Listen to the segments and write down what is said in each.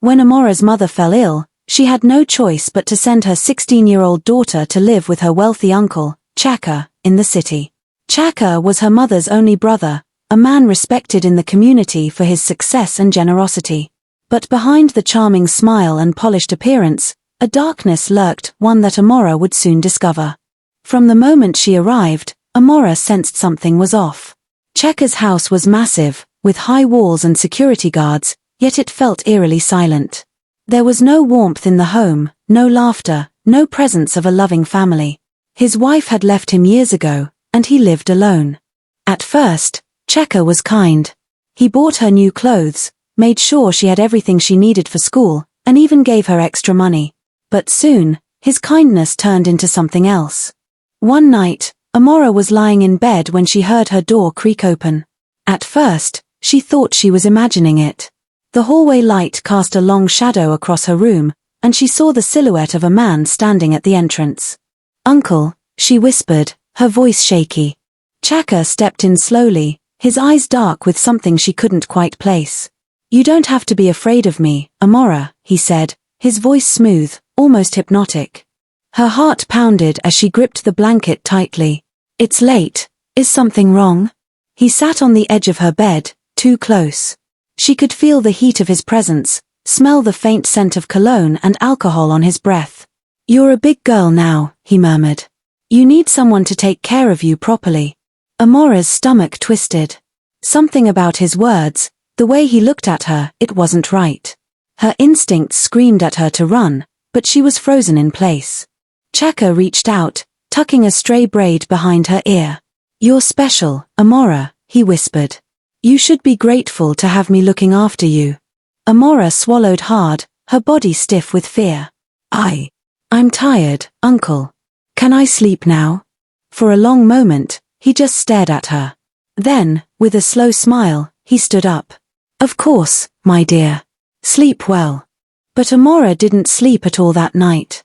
When Amara's mother fell ill, she had no choice but to send her 16-year-old daughter to live with her wealthy uncle, Chuka, in the city. Chuka was her mother's only brother, a man respected in the community for his success and generosity. But behind the charming smile and polished appearance, a darkness lurked, one that Amara would soon discover. From the moment she arrived, Amara sensed something was off. Chuka's house was massive, with high walls and security guards, yet it felt eerily silent. There was no warmth in the home, no laughter, no presence of a loving family. His wife had left him years ago, and he lived alone. At first, Chuka was kind. He bought her new clothes, made sure she had everything she needed for school, and even gave her extra money. But soon, his kindness turned into something else. One night, Amara was lying in bed when she heard her door creak open. At first, she thought she was imagining it. The hallway light cast a long shadow across her room, and she saw the silhouette of a man standing at the entrance. "Uncle," she whispered, her voice shaky. Chuka stepped in slowly, his eyes dark with something she couldn't quite place. "You don't have to be afraid of me, Amara," he said, his voice smooth, almost hypnotic. Her heart pounded as she gripped the blanket tightly. "It's late. Is something wrong?" He sat on the edge of her bed, too close. She could feel the heat of his presence, smell the faint scent of cologne and alcohol on his breath. "You're a big girl now," he murmured. "You need someone to take care of you properly." Amara's stomach twisted. Something about his words, the way he looked at her, it wasn't right. Her instincts screamed at her to run, but she was frozen in place. Chuka reached out, tucking a stray braid behind her ear. "You're special, Amara," he whispered. "You should be grateful to have me looking after you." Amara swallowed hard, her body stiff with fear. I'm tired, Uncle. Can I sleep now?" For a long moment, he just stared at her. Then, with a slow smile, he stood up. "Of course, my dear. Sleep well." But Amara didn't sleep at all that night.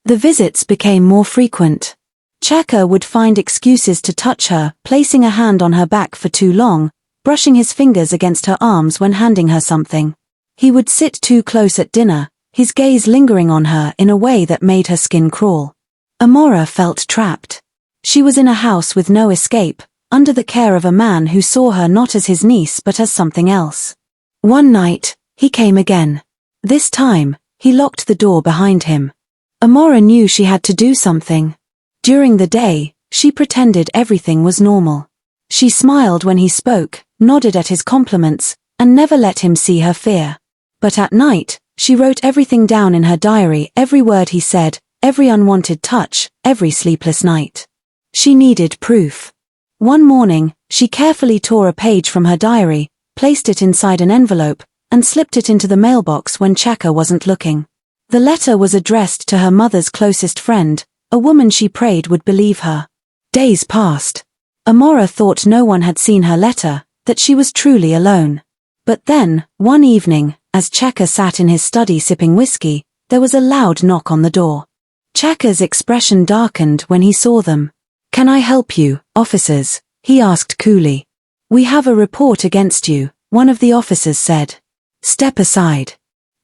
The visits became more frequent. Chuka would find excuses to touch her, placing a hand on her back for too long, brushing his fingers against her arms when handing her something. He would sit too close at dinner, his gaze lingering on her in a way that made her skin crawl. Amara felt trapped. She was in a house with no escape, under the care of a man who saw her not as his niece but as something else. One night, he came again. This time, he locked the door behind him. Amara knew she had to do something. During the day, she pretended everything was normal. She smiled when he spoke, nodded at his compliments, and never let him see her fear. But at night, she wrote everything down in her diary, every word he said, every unwanted touch, every sleepless night. She needed proof. One morning, she carefully tore a page from her diary, placed it inside an envelope, and slipped it into the mailbox when Chuka wasn't looking. The letter was addressed to her mother's closest friend, a woman she prayed would believe her. Days passed. Amara thought no one had seen her letter, that she was truly alone. But then, one evening, as Chuka sat in his study sipping whiskey, there was a loud knock on the door. Chuka's expression darkened when he saw them. "Can I help you, officers?" he asked coolly. "We have a report against you," one of the officers said. "Step aside."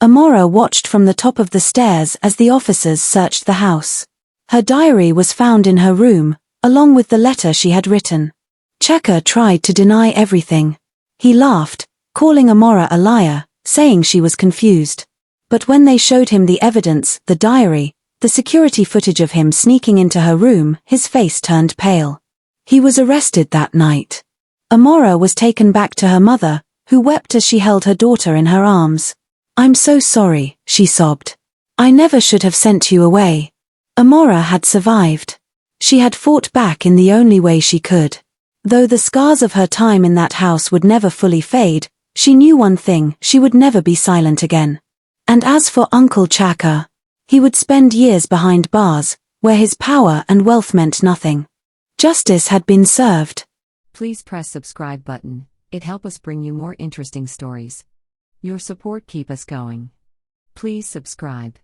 Amara watched from the top of the stairs as the officers searched the house. Her diary was found in her room, along with the letter she had written. Chuka tried to deny everything. He laughed, calling Amara a liar, saying she was confused. But when they showed him the evidence, the diary, the security footage of him sneaking into her room, his face turned pale. He was arrested that night. Amara was taken back to her mother, who wept as she held her daughter in her arms. "I'm so sorry," she sobbed. "I never should have sent you away." Amara had survived. She had fought back in the only way she could. Though the scars of her time in that house would never fully fade, she knew one thing: she would never be silent again. And as for Uncle Chuka, he would spend years behind bars, where his power and wealth meant nothing. Justice had been served. Please press subscribe button. It helps us bring you more interesting stories. Your support keep us going. Please subscribe.